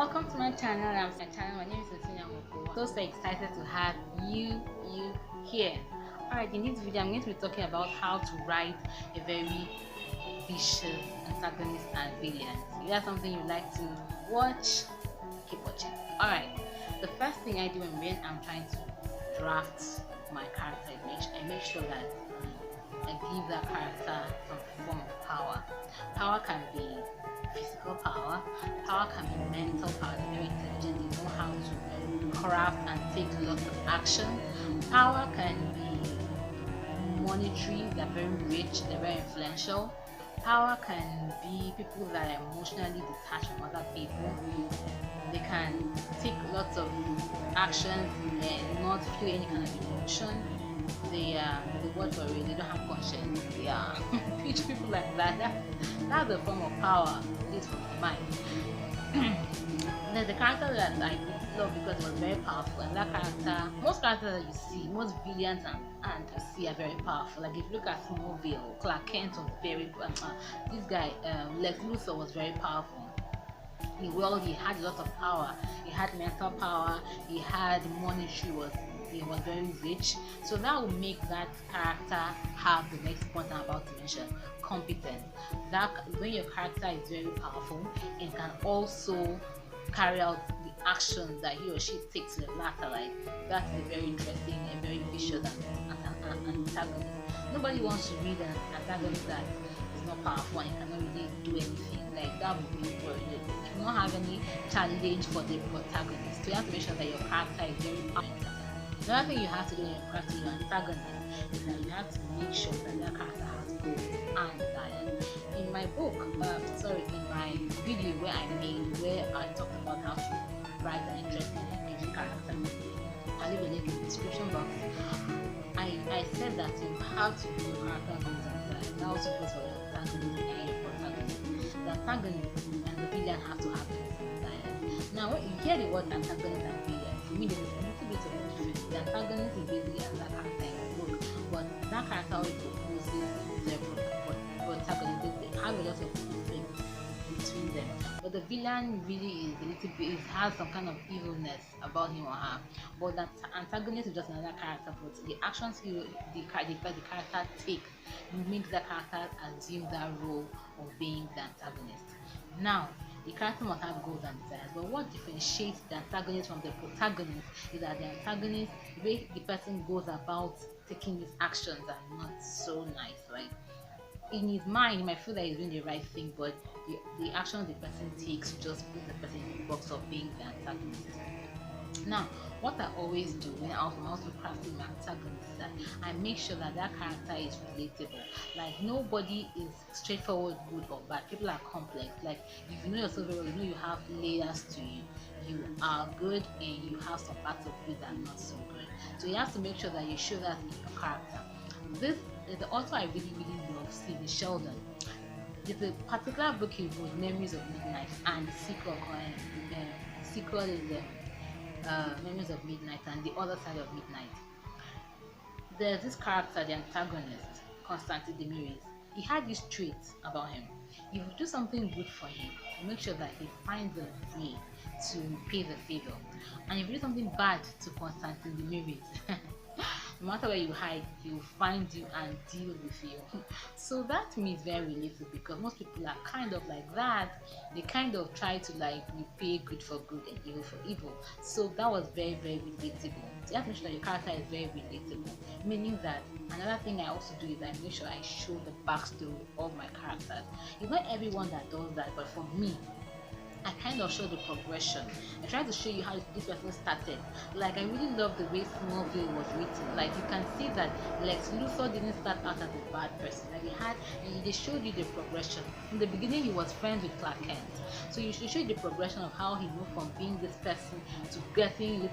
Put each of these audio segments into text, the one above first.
welcome to my channel. My name is Nsinem. So excited to have you here. Alright, in this video I'm going to be talking about how to write a very vicious antagonist and villain. If that's something you like to watch, keep watching. Alright, the first thing I do when I'm trying to draft my character image, I make sure that I give that character some form of power. Power can be physical power, power can be mental power. They're very intelligent, they know how to craft and take lots of action. Power can be monetary, they're very rich, they're very influential. Power can be people that are emotionally detached from other people. They can take lots of actions and not feel any kind of emotion. They the word for it, they don't have conscience. They are rich people like that. That's a form of power, at least from my mind. There's a character that I love because it was very powerful, and that character, most characters that you see, most villains and you see are very powerful. Like if you look at Smallville, Clark Kent was very this guy Lex Luthor was very powerful. He had a lot of power. He had mental power, he had monetary, he was very rich. So that will make that character have the next point I'm about to mention, competent. That when your character is very powerful, it can also carry out the action that he or she takes to the latter. Like that's a very interesting and very vicious antagonist. Nobody wants to read an antagonist that is not powerful and cannot really do anything. Like that would be boring. You don't have any challenge for the protagonist. So you have to make sure that your character is very powerful. Another thing you have to do in your character, your antagonist, is that you have to make sure that that character has goals and desires. In my book, in my video where I talked about how to write an interesting and engaging character, I'll leave a link in the description box. I said that you have to do your character goals and desires. That also goes for your antagonist and your protagonist. The antagonist and the villain have to have these desires. Now, when you hear the word antagonist and villain, for me, there's a little bit of a difference. The antagonist is basically that character in the book, but that character always proposes their protagonist. They have a lot of difference between them. But the villain really is a little bit, has some kind of evilness about him or her. But the antagonist is just another character, but the actions the character takes makes the character assume that role of being the antagonist. Now, the character must have goals and desires, but what differentiates the antagonist from the protagonist is that the antagonist, the way the person goes about taking these actions are not so nice. Like in his mind, he might feel that he's doing the right thing, but the actions the person takes just put the person in the box of being the antagonist. Now, what I always do when I'm also crafting my antagonist is that I make sure that that character is relatable. Like nobody is straightforward, good or bad. People are complex. Like if you know yourself very well, you know you have layers to you. You are good and you have some parts of you that are not so good. So you have to make sure that you show that in your character. This is the author I really love, Stephen Sheldon. There's a particular book he wrote, Memories of Midnight, and the sequel is Memories of Midnight and the Other Side of Midnight. There's this character, the antagonist, Constantine Demiris. He had this trait about him. If you do something good for him, make sure that he finds a way to pay the favor. And if you do something bad to Constantine Demiris, no matter where you hide, he will find you and deal with you. So that to me is very relatable because most people are kind of like that. They kind of try to like repay good for good and evil for evil. So that was very relatable. So you have to make sure that your character is very relatable. Meaning that another thing I also do is I make sure I show the backstory of my characters. It's not everyone that does that, but for me, I kind of show the progression. I try to show you how this person started. Like I really love the way Smallville was written. Like you can see that Lex Luthor didn't start out as a bad person. Like they showed you the progression. In the beginning, he was friends with Clark Kent. So you should show you the progression of how he moved from being this person to getting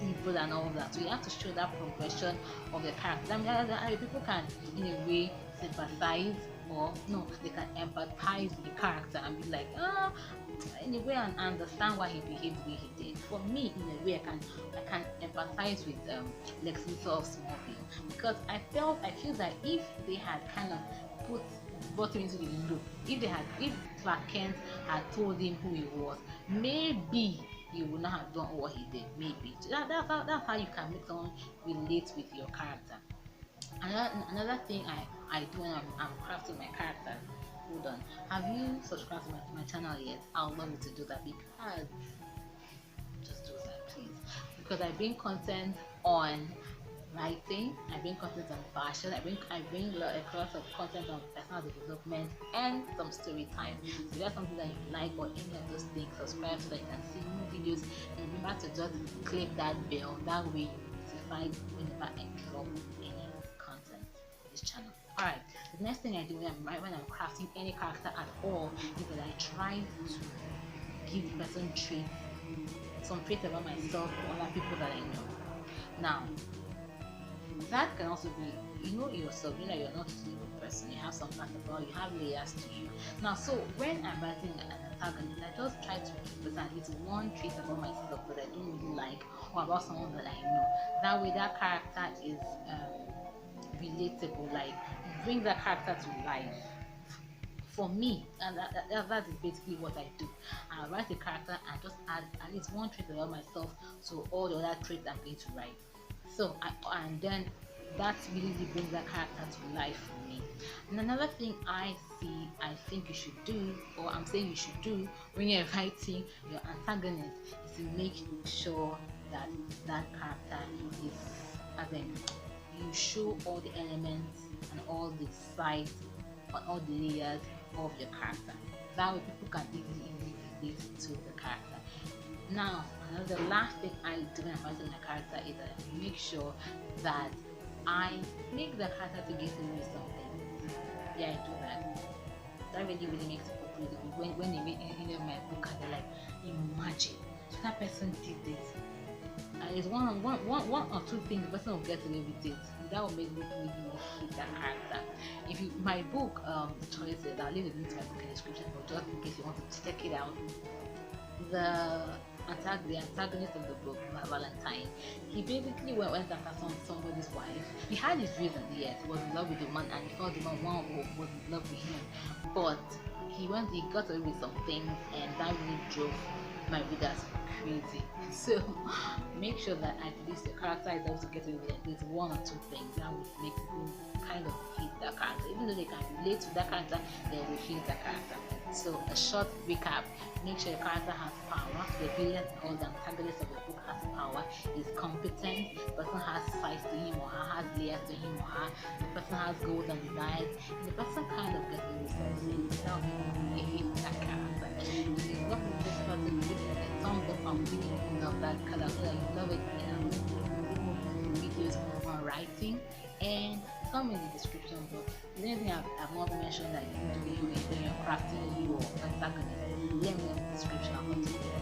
evil and all that. So you have to show that progression of the character. I mean, people can, in a way, sympathize or no, they can empathize with the character and be like, in a way, and understand why he behaved the way he did. For me, in a way, I can empathize with Lex Luthor of Smallville because I feel that if they had kind of put brought him into the loop. If Clark Kent had told him who he was, maybe he would not have done what he did. Maybe that's how you can make someone relate with your character. Another thing I do when I'm crafting my character. Hold on. Have you subscribed to my channel yet? I would love you to do that, because just do that, please. Because I bring content on writing, I bring content on fashion, I bring a lot of content on personal development and some story time. So if that's something that you like or any of those things, subscribe so that you can see more videos, and remember to just click that bell. That way you'll be notified whenever I drop any content on this channel. Alright, the next thing I do when I'm crafting any character at all is that I try to give the person some traits about myself or other people that I know. Now, that can also be, you know yourself, you know you're not a single person, you have some parts about you, have layers to you. Now, so when I'm writing an antagonist, I just try to give at least one trait about myself that I don't really like, or about someone that I know. That way that character is relatable, like bring that character to life for me. And that is basically what I do. I write a character and just add at least one trait about myself to all the other traits I'm going to write. So and then that really brings that character to life for me. And another thing I think you should do, or I'm saying you should do when you're writing your antagonist, is to make sure that that character is, as in, you show all the elements and all the sides and all the layers of your character. That way people can easily relate to the character. Now, the last thing I do when I'm writing my character is that I make sure that I make the character to get away with something. Yeah, I do that. That really makes people crazy. When they read anything in my book and they're like, imagine, so that person did this. And it's one or two things the person will get away with it. That will make me really hate that character. If you, my book, choices, I'll leave the link to my book in the description, but just in case you want to check it out. The antagonist of the book, Valentine, he basically went after somebody's wife. He had his reason, yes, he was in love with the man, and he felt the man was in love with him, but he got away with some things, and that really drove my readers crazy. So make sure that at least your character is able to get away with at least one or two things that would make people kind of hate that character. Even though they can relate to that character, they will hate that character. So a short recap: make sure your character has power, the villain or the antagonist of the book has power, is competent, the person has sides to him or her, has layers to him or her, the person has goals and desires, and the person kind of gets away with something. That will make you hate that character. If you love this person, give it a thumbs up and really love that character, you love it, and videos on writing, and some in the description box. Is there anything I've not mentioned that you do when you're crafting your antagonist? Let me know in the description. I'll put it there.